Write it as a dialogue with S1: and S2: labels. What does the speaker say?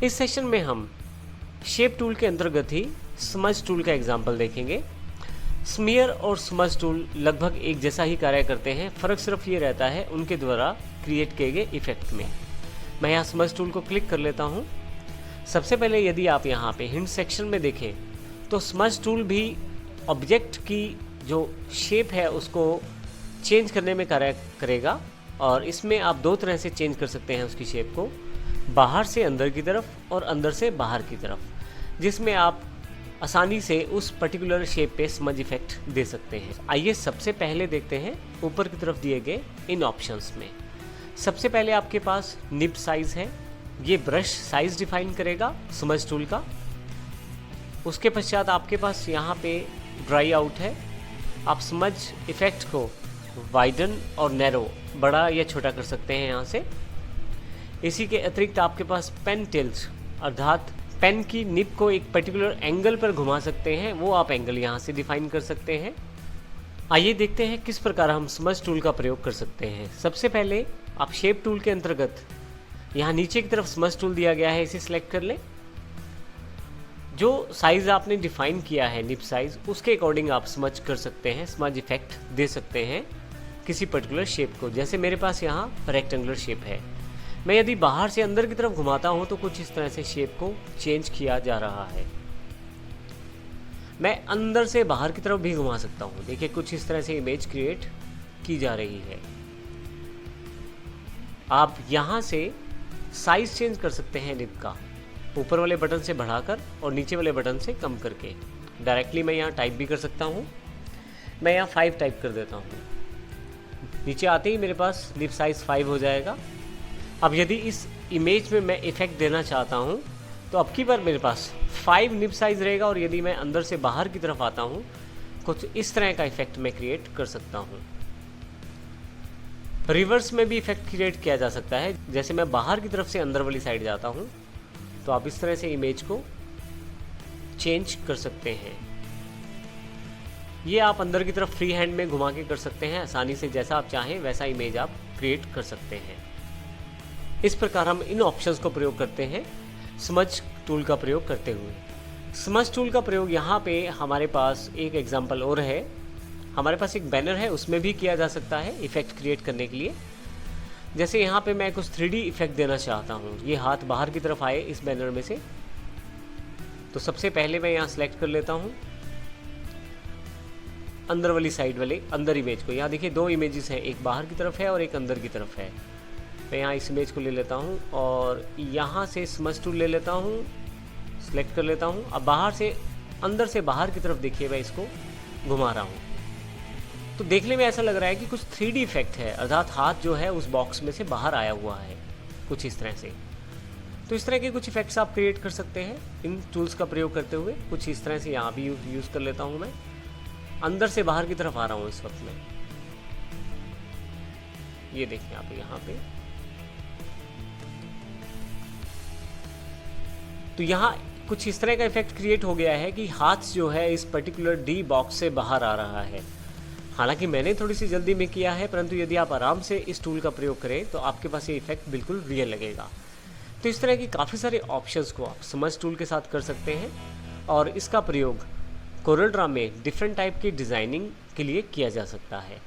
S1: इस सेशन में हम शेप टूल के अंतर्गत ही स्मज टूल का एग्जाम्पल देखेंगे। स्मीयर और स्मज टूल लगभग एक जैसा ही कार्य करते हैं, फ़र्क सिर्फ ये रहता है उनके द्वारा क्रिएट किए गए इफेक्ट में। मैं यहाँ स्मज टूल को क्लिक कर लेता हूँ। सबसे पहले यदि आप यहाँ पे हिंट सेक्शन में देखें तो स्मज टूल भी ऑब्जेक्ट की जो शेप है उसको चेंज करने में कार्य करेगा, और इसमें आप दो तरह से चेंज कर सकते हैं उसकी शेप को, बाहर से अंदर की तरफ और अंदर से बाहर की तरफ, जिसमें आप आसानी से उस पर्टिकुलर शेप पे स्मज इफेक्ट दे सकते हैं। आइए सबसे पहले देखते हैं ऊपर की तरफ दिए गए इन ऑप्शंस में। सबसे पहले आपके पास निब साइज है, ये ब्रश साइज डिफाइन करेगा स्मज टूल का। उसके पश्चात आपके पास यहाँ पे ड्राई आउट है, आप स्मज इफेक्ट को वाइडन और नैरो, बड़ा या छोटा कर सकते हैं यहाँ से। इसी के अतिरिक्त आपके पास पेन टिल्ट, अर्थात पेन की निब को एक पर्टिकुलर एंगल पर घुमा सकते हैं, वो आप एंगल यहाँ से डिफाइन कर सकते हैं। आइए देखते हैं किस प्रकार हम स्मज टूल का प्रयोग कर सकते हैं। सबसे पहले आप शेप टूल के अंतर्गत यहाँ नीचे की तरफ स्मज टूल दिया गया है, इसे सिलेक्ट कर लें। जो साइज़ आपने डिफाइन किया है निब साइज़, उसके अकॉर्डिंग आप स्मज कर सकते हैं, स्मज इफेक्ट दे सकते हैं किसी पर्टिकुलर शेप को। जैसे मेरे पास यहाँ रेक्टेंगुलर शेप है, मैं यदि बाहर से अंदर की तरफ घुमाता हूँ तो कुछ इस तरह से शेप को चेंज किया जा रहा है। मैं अंदर से बाहर की तरफ भी घुमा सकता हूँ। देखिए कुछ इस तरह से इमेज क्रिएट की जा रही है। आप यहाँ से साइज चेंज कर सकते हैं निब का, ऊपर वाले बटन से बढ़ाकर और नीचे वाले बटन से कम करके। डायरेक्टली मैं यहाँ टाइप भी कर सकता हूँ। मैं यहाँ 5 टाइप कर देता हूँ, नीचे आते ही मेरे पास निब साइज 5 हो जाएगा। अब यदि इस इमेज में मैं इफेक्ट देना चाहता हूँ तो अब की बार मेरे पास 5 निब साइज रहेगा, और यदि मैं अंदर से बाहर की तरफ आता हूँ कुछ इस तरह का इफेक्ट मैं क्रिएट कर सकता हूँ। रिवर्स में भी इफेक्ट क्रिएट किया जा सकता है, जैसे मैं बाहर की तरफ से अंदर वाली साइड जाता हूँ तो आप इस तरह से इमेज को चेंज कर सकते हैं। ये आप अंदर की तरफ फ्री हैंड में घुमा के कर सकते हैं आसानी से, जैसा आप चाहें वैसा इमेज आप क्रिएट कर सकते हैं। इस प्रकार हम इन ऑप्शंस को प्रयोग करते हैं स्मज टूल का प्रयोग करते हुए। स्मज टूल का प्रयोग यहाँ पे हमारे पास एक एग्जांपल और है। हमारे पास एक बैनर है, उसमें भी किया जा सकता है इफेक्ट क्रिएट करने के लिए। जैसे यहाँ पे मैं कुछ 3D इफेक्ट देना चाहता हूँ, ये हाथ बाहर की तरफ आए इस बैनर में से, तो सबसे पहले मैं यहाँ सेलेक्ट कर लेता हूँ अंदर वाली साइड वाले अंदर इमेज को। यहाँ देखिए 2 इमेजेस हैं, एक बाहर की तरफ है और एक अंदर की तरफ है। मैं यहाँ इस इमेज को ले लेता हूँ और यहाँ से स्मज टूल ले लेता हूँ, सेलेक्ट कर लेता हूँ। अब बाहर से अंदर से बाहर की तरफ देखिए मैं इसको घुमा रहा हूँ, तो देखने में ऐसा लग रहा है कि कुछ 3D इफेक्ट है, अर्थात हाथ जो है उस बॉक्स में से बाहर आया हुआ है कुछ इस तरह से। तो इस तरह के कुछ इफेक्ट्स आप क्रिएट कर सकते हैं इन टूल्स का प्रयोग करते हुए। कुछ इस तरह से यहाँ भी यूज़ कर लेता हूँ। मैं अंदर से बाहर की तरफ आ रहा हूँ इस वक्त में, ये देखिए आप यहाँ पे। तो यहाँ कुछ इस तरह का इफेक्ट क्रिएट हो गया है कि हाथ जो है इस पर्टिकुलर डी बॉक्स से बाहर आ रहा है। हालांकि मैंने थोड़ी सी जल्दी में किया है, परंतु यदि आप आराम से इस टूल का प्रयोग करें तो आपके पास ये इफेक्ट बिल्कुल रियल लगेगा। तो इस तरह की काफ़ी सारे ऑप्शंस को आप स्मज टूल के साथ कर सकते हैं, और इसका प्रयोग कोरल ड्रा में डिफरेंट टाइप की डिज़ाइनिंग के लिए किया जा सकता है।